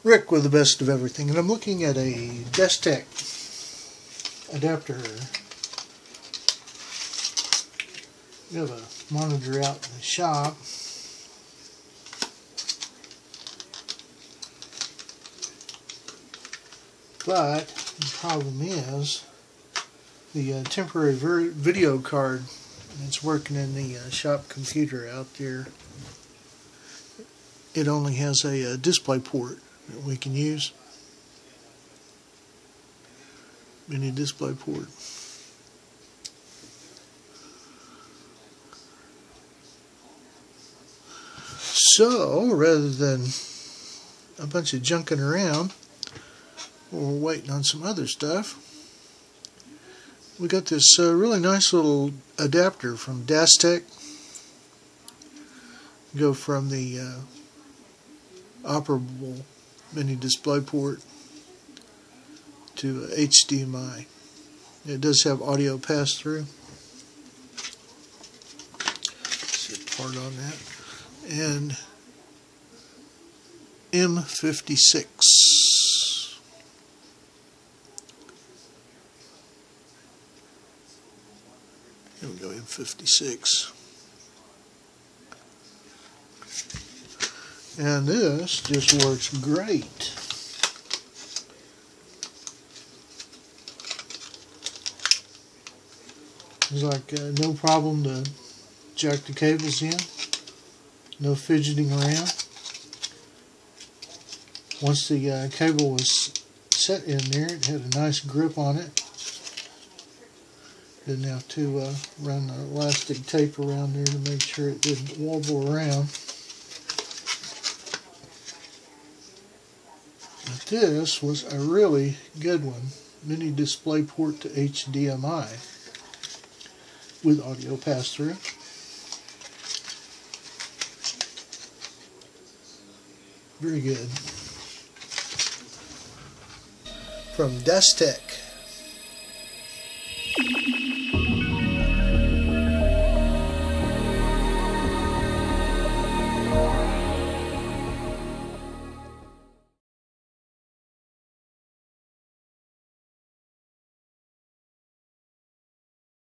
Rick with the best of everything, and I'm looking at a Dasteck adapter. We have a monitor out in the shop. But the problem is the temporary video card that's working in the shop computer out there, it only has a display port that we can use. Mini display port. So rather than a bunch of junking around, we're waiting on some other stuff, we got this really nice little adapter from Dasteck. Go from the operable mini display port to HDMI. It does have audio pass through. See a part on that. And M56. Here we go, M56. And this just works great. There's like no problem to jack the cables in. No fidgeting around. Once the cable was set in there, it had a nice grip on it. Didn't have to run the elastic tape around there to make sure it didn't wobble around. But this was a really good one. Mini display port to HDMI with audio pass-through. Very good. From Dasteck.